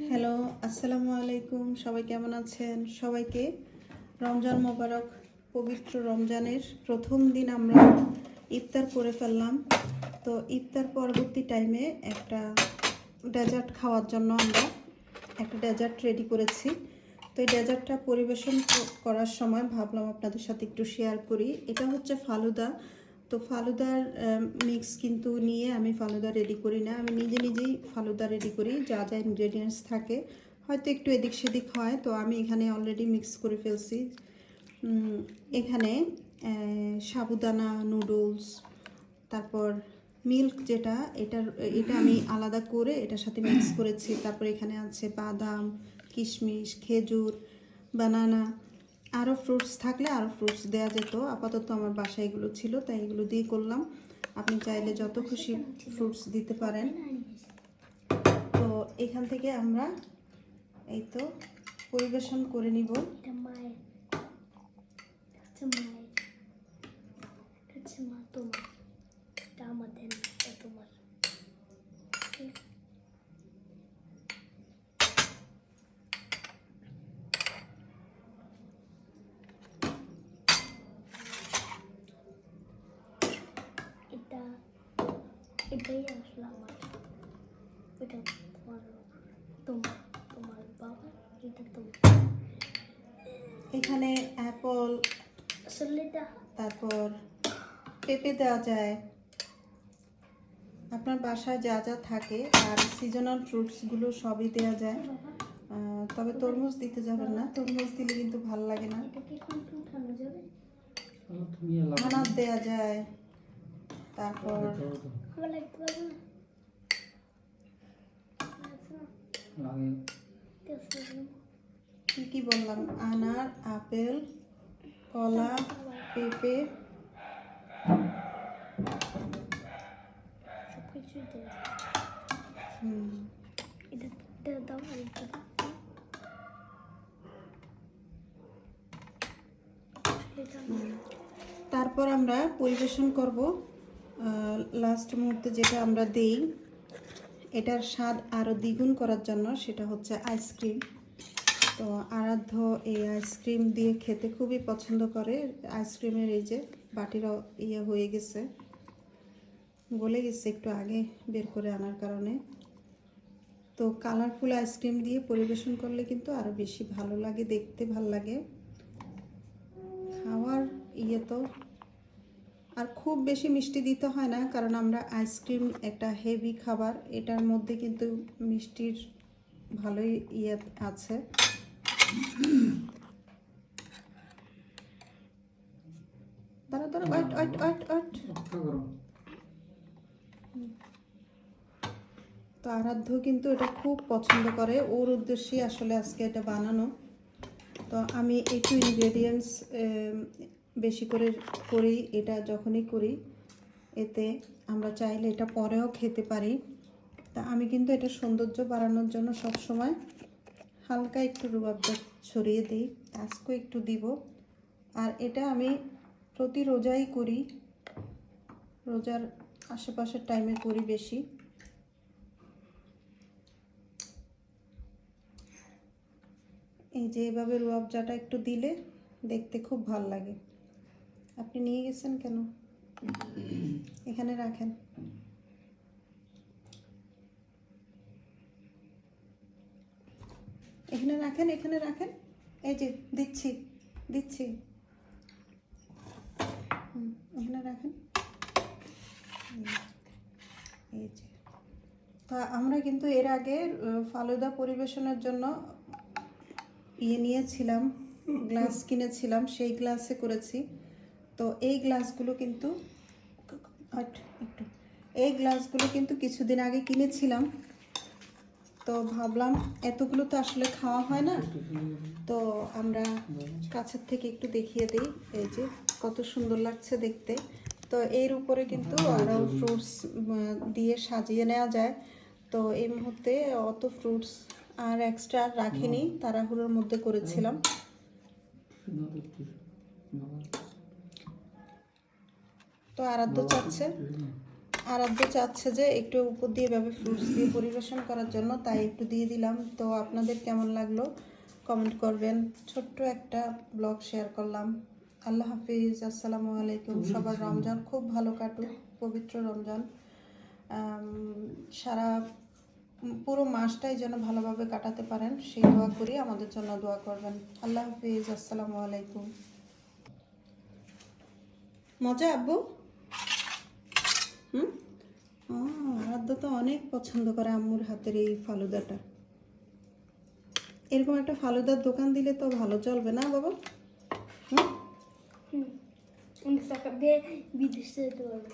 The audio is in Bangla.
হ্যালো, আসসালামু আলাইকুম। সবাই কেমন আছেন? সবাইকে রমজান মোবারক। পবিত্র রমজানের প্রথম দিন আমরা ইফতার করে ফেললাম। তো ইফতার পরবর্তী টাইমে একটা ডেজার্ট খাওয়ার জন্য আমরা একটা ডেজার্ট রেডি করেছি। তো এই ডেজার্টটা পরিবেশন করার সময় ভাবলাম আপনাদের সাথে একটু শেয়ার করি। এটা হচ্ছে ফালুদা। তো ফালুদার মিক্স কিন্তু নিয়ে আমি ফালুদা রেডি করি না, আমি নিজেই ফালুদা রেডি করি। যা যা ইনগ্রেডিয়েন্টস থাকে হয়তো একটু এদিক সেদিক হয়, তো আমি এখানে অলরেডি মিক্স করে ফেলছি। এখানে সাবুদানা, নুডলস, তারপর মিল্ক যেটা এটা আমি আলাদা করে এটার সাথে মিক্স করেছি। তারপর এখানে আছে বাদাম, কিশমিশ, খেজুর, বানানা, আরও ফ্রুটস থাকলে আরও ফ্রুটস দেওয়া যেত। আপাতত আমার বাসায় এগুলো ছিল, তাই এগুলো দিয়ে করলাম। আপনি চাইলে যত খুশি ফ্রুটস দিতে পারেন। তো এখান থেকে আমরা এই তো পরিবেশন করে নিব। এটাই আসলে আমার, এটা তোমার বাবা, এটা তোমার। এখানে অ্যাপল, তারপর পেঁপে দেওয়া যায়, আপনার বাসায় যা যা থাকে। আর সিজনাল ফ্রুটসগুলো সবই দেওয়া যায়, তবে তরমুজ দিতে যাবেন না, তরমুজ দিলে কিন্তু ভালো লাগে না। আনার দেওয়া যায়, তারপর কি বললাম, আনার, আপেল, কলা, পেঁপে, তারপর আমরা পরিবেশন করব। লাস্ট মুহূর্তে যেটা আমরা দেই এটার স্বাদ আরও দ্বিগুণ করার জন্য, সেটা হচ্ছে আইসক্রিম। তো আরাধ্য এই আইসক্রিম দিয়ে খেতে খুবই পছন্দ করে। আইসক্রিমের এই যে বাটিরও হয়ে গেছে, গলে গেছে একটু আগে বের করে আনার কারণে। তো কালারফুল আইসক্রিম দিয়ে পরিবেশন করলে কিন্তু আরও বেশি ভালো লাগে, দেখতে ভালো লাগে। খাওয়ার তো আর খুব বেশি মিষ্টি দিতে হয় না, কারণ আমরা আইসক্রিম একটা হেভি খাবার, এটার মধ্যে কিন্তু মিষ্টির ভালোই আছে। তো আরাধ্য কিন্তু এটা খুব পছন্দ করে, ওর উদ্দেশ্যে আসলে আজকে এটা বানানো। তো আমি একটু ইনগ্রেডিয়েন্টস বেশি করে করি, এটা যখনই করি এতে আমরা চাইলে এটা পরেও খেতে পারি। তা আমি কিন্তু এটা সৌন্দর্য বাড়ানোর জন্য সব সময় হালকা একটু রুয়াবজা ছড়িয়ে দিই, আজকেও একটু দিব। আর এটা আমি প্রতি রোজাই করি, রোজার আশেপাশের টাইমে করি বেশি। এই যে এভাবে রুয়াবজাটা একটু দিলে দেখতে খুব ভালো লাগে। আপনি নিয়ে গেছেন কেন? এখানে রাখেন। এখানে রাখেন, এখানে রাখেন। এই যে দিচ্ছি, এখানে রাখেন। এই যে, তা আমরা কিন্তু এর আগে ফালুদা পরিবেশনের জন্য নিয়েছিলাম, গ্লাস কিনেছিলাম, সেই গ্লাসে করেছি। তো এই গ্লাসগুলো কিন্তু কিছুদিন আগে কিনেছিলাম। তো ভাবলাম এতগুলো তো আসলে খাওয়া হয় না, তো আমরা কাছের থেকে একটু দেখিয়ে দিই। এই যে কত সুন্দর লাগছে দেখতে। তো এর উপরে কিন্তু আরও ফ্রুটস দিয়ে সাজিয়ে নেওয়া যায়। তো এই মুহূর্তে অত ফ্রুটস আর এক্সট্রা রাখিনি, তাড়াহুড়োর মধ্যে করেছিলাম। তো আরাধ্য চাচ্ছে আরাধ্য চাচ্ছে যে একটু উপর দিয়ে এভাবে ফ্রুটস দিয়ে পরিবেশন করার জন্য, তাই একটু দিয়ে দিলাম। তো আপনাদের কেমন লাগলো কমেন্ট করবেন। ছোট্ট একটা ব্লগ শেয়ার করলাম। আল্লাহ হাফিজ, আসসালামু আলাইকুম। সবার রমজান খুব ভালো কাটুক, পবিত্র রমজান। সারা পুরো মাসটাই যেন ভালোভাবে কাটাতে পারেন সেই দোয়া করি, আমাদের জন্য দোয়া করবেন। আল্লাহ হাফিজ, আসসালামু আলাইকুম। মজা আব্বু? হুম, আরাধ্য তো অনেক পছন্দ করে আম্মুর হাতের এই ফালুদাটা। এরকম একটা ফালুদার দোকান দিলে তো ভালো চলবে না বাবা? হুম, অনেক টাকা দিয়ে বিদেশে যেতে পারবে।